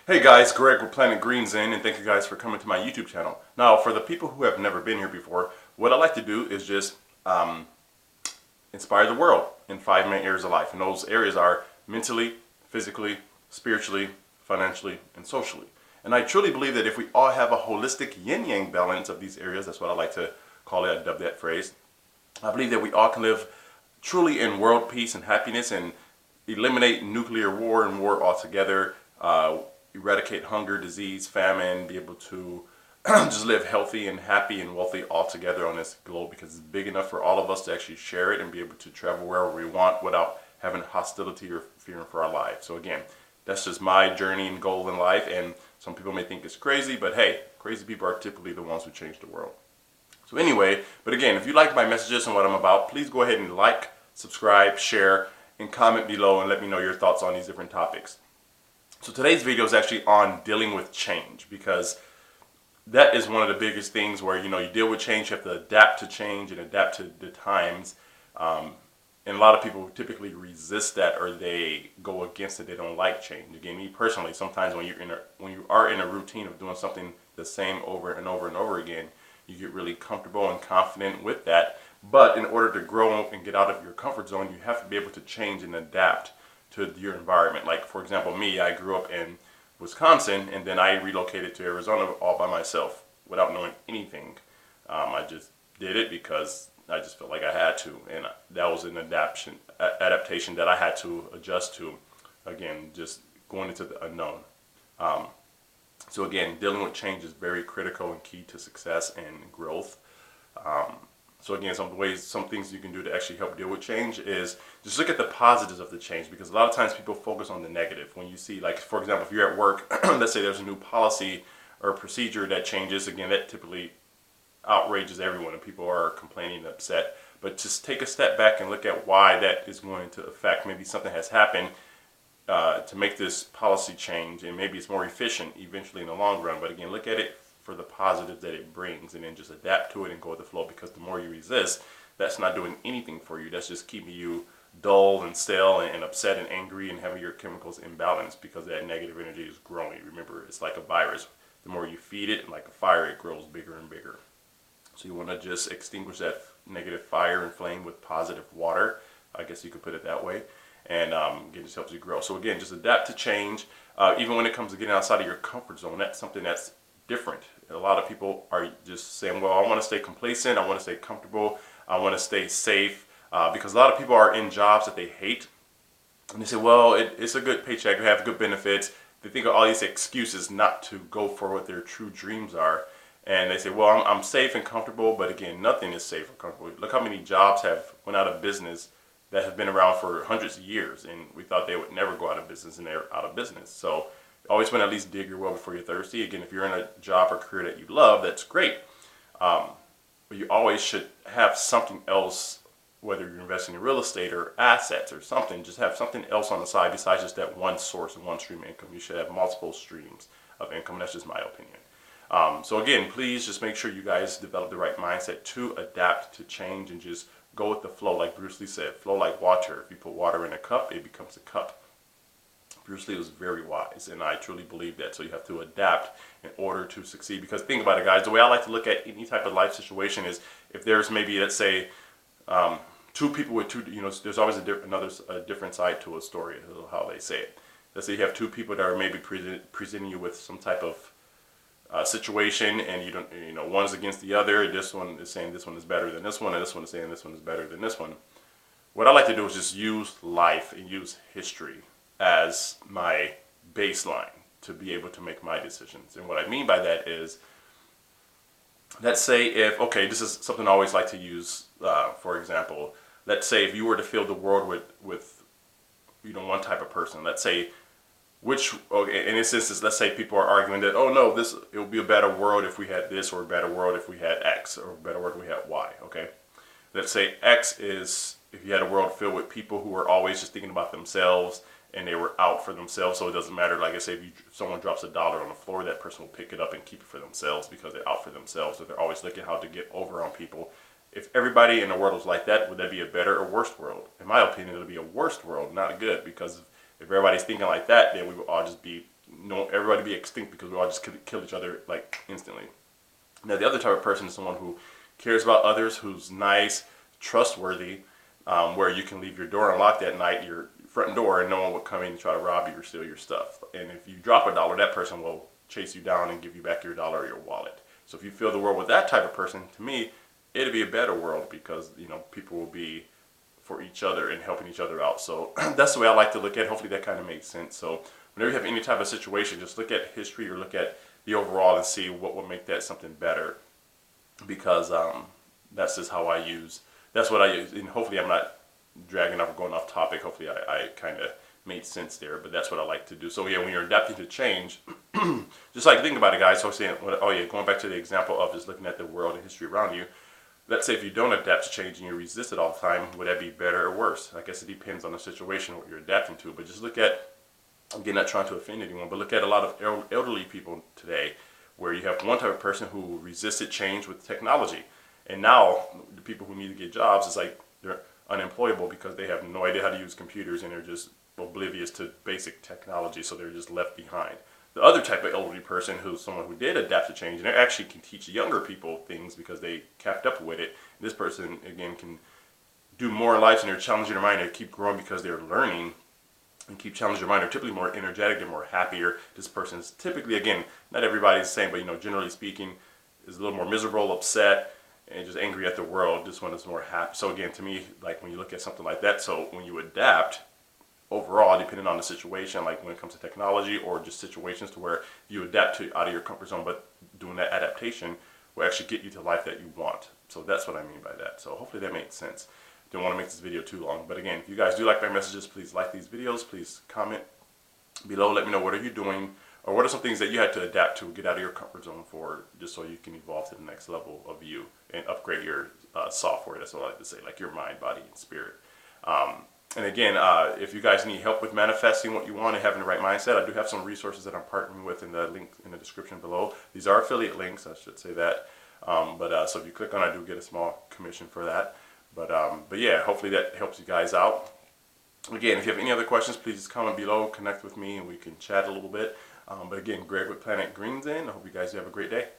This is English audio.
Hey guys, Greg with Planet Green Zen, and thank you guys for coming to my YouTube channel. Now, for the people who have never been here before, what I like to do is just inspire the world in 5 main areas of life. And those areas are mentally, physically, spiritually, financially, and socially. And I truly believe that if we all have a holistic yin-yang balance of these areas, that's what I like to call it, I dub that phrase, I believe that we all can live truly in world peace and happiness and eliminate nuclear war and war altogether, eradicate hunger, disease, famine, be able to just live healthy and happy and wealthy all together on this globe, because it's big enough for all of us to actually share it and be able to travel wherever we want without having hostility or fearing for our lives. So again, that's just my journey and goal in life, and some people may think it's crazy, but hey, crazy people are typically the ones who change the world. So anyway, but again, if you like my messages and what I'm about, please go ahead and like, subscribe, share, and comment below and let me know your thoughts on these different topics. So today's video is actually on dealing with change, because that is one of the biggest things where, you deal with change, you have to adapt to change and adapt to the times. And a lot of people typically resist that, or they go against it. They don't like change. Again, me personally, sometimes when you are in a routine of doing something the same over and over and over again, you get really comfortable and confident with that. But in order to grow and get out of your comfort zone, you have to be able to change and adapt to your environment. Like, for example, me, I grew up in Wisconsin, and then I relocated to Arizona all by myself without knowing anything. I just did it because I just felt like I had to, and that was an adaptation that I had to adjust to. Again, just going into the unknown. So again, dealing with change is very critical and key to success and growth. So again, some things you can do to actually help deal with change is just look at the positives of the change, because a lot of times people focus on the negative. When you see, like, for example, if you're at work, let's say there's a new policy or procedure that changes, again, that typically outrages everyone and people are complaining and upset. But just take a step back and look at why that is going to affect. Maybe something has happened to make this policy change, and maybe it's more efficient eventually in the long run. But again, look at it for the positive that it brings, and then just adapt to it and go with the flow, because the more you resist, that's not doing anything for you. That's just keeping you dull and stale and upset and angry and having your chemicals imbalanced, because that negative energy is growing. Remember, it's like a virus. The more you feed it, like a fire, it grows bigger and bigger. So you want to just extinguish that negative fire and flame with positive water, I guess you could put it that way, and it just helps you grow. So again, just adapt to change. Even when it comes to getting outside of your comfort zone, that's something that's different. A lot of people are just saying, well, I want to stay complacent, I want to stay comfortable, I want to stay safe, because a lot of people are in jobs that they hate, and they say, well, it's a good paycheck, you have good benefits. They think of all these excuses not to go for what their true dreams are, and they say, well, I'm safe and comfortable. But again, nothing is safe or comfortable. Look how many jobs have went out of business that have been around for hundreds of years, and we thought they would never go out of business, and they're out of business. So always want to at least dig your well before you're thirsty. Again, if you're in a job or career that you love, that's great. But you always should have something else, whether you're investing in real estate or assets or something. Just have something else on the side besides just that one source and one stream of income. You should have multiple streams of income. That's just my opinion. So again, please just make sure you guys develop the right mindset to adapt to change and just go with the flow. Like Bruce Lee said, flow like water. If you put water in a cup, it becomes a cup. Bruce Lee was very wise, and I truly believe that. So you have to adapt in order to succeed. Because think about it, guys. The way I like to look at any type of life situation is, if there's maybe, let's say, two people with two, there's always a different side to a story, how they say it. Let's say you have two people that are maybe presenting you with some type of situation, and one's against the other. This one is saying this one is better than this one, and this one is saying this one is better than this one. What I like to do is just use life and use history as my baseline to be able to make my decisions. And what I mean by that is, let's say this is something I always like to use, for example, let's say if you were to fill the world with one type of person, let's say, in this instance, let's say people are arguing that, oh no, it would be a better world if we had this, or a better world if we had X, or a better world if we had Y, okay? Let's say X is, if you had a world filled with people who are always just thinking about themselves, and they were out for themselves, so it doesn't matter. Like I say, if someone drops $1 on the floor, that person will pick it up and keep it for themselves, because they're out for themselves. So they're always looking how to get over on people. If everybody in the world was like that, would that be a better or worse world? In my opinion, it would be a worse world, not good, because if everybody's thinking like that, then we would all just be everybody be extinct because we all just kill each other like instantly. Now the other type of person is someone who cares about others, who's nice, trustworthy, where you can leave your door unlocked at night, your front door, and no one will come in and try to rob you or steal your stuff. And if you drop $1, that person will chase you down and give you back your dollar or your wallet. So if you fill the world with that type of person, to me, it'd be a better world because, you know, people will be for each other and helping each other out. So that's the way I like to look at it. Hopefully that kind of makes sense. So whenever you have any type of situation, just look at history or look at the overall and see what will make that something better. Because that's just how I use, that's what I use. And hopefully I'm not dragging up or going off topic. Hopefully I kind of made sense there, but that's what I like to do. So yeah, when you're adapting to change, just like think about it, guys. So saying, oh yeah, going back to the example of just looking at the world and history around you. Let's say if you don't adapt to change and you resist it all the time, would that be better or worse? I guess it depends on the situation, what you're adapting to. But just look at, again, not trying to offend anyone, but look at a lot of elderly people today where you have one type of person who resisted change with technology. And now the people who need to get jobs, it's like they're unemployable because they have no idea how to use computers and they're just oblivious to basic technology, so they're just left behind. The other type of elderly person who's someone who did adapt to change and they actually can teach younger people things because they kept up with it. This person, again, can do more in life and they're challenging their mind to keep growing because they're learning and keep challenging their mind. They're typically more energetic, they're more happier. This person's typically, again, not everybody's the same, but, you know, generally speaking, is a little more miserable, upset, and just angry at the world. This one is more happy. So again, to me, like when you look at something like that, so when you adapt, overall, depending on the situation, like when it comes to technology or just situations to where you adapt to out of your comfort zone, but doing that adaptation will actually get you to life that you want. So that's what I mean by that. So hopefully that makes sense. Don't want to make this video too long, but again, if you guys do like my messages, please like these videos, please comment below, let me know what are you doing, or what are some things that you had to adapt to get out of your comfort zone for, just so you can evolve to the next level of you and upgrade your software. That's what I like to say, like your mind, body, and spirit. And again, if you guys need help with manifesting what you want and having the right mindset, I do have some resources that I'm partnering with in the link in the description below. These are affiliate links, I should say that. So if you click on it, I do get a small commission for that. But yeah, hopefully that helps you guys out. Again, if you have any other questions, please comment below, connect with me, and we can chat a little bit. But again, Greg with Planet Green Zen. I hope you guys have a great day.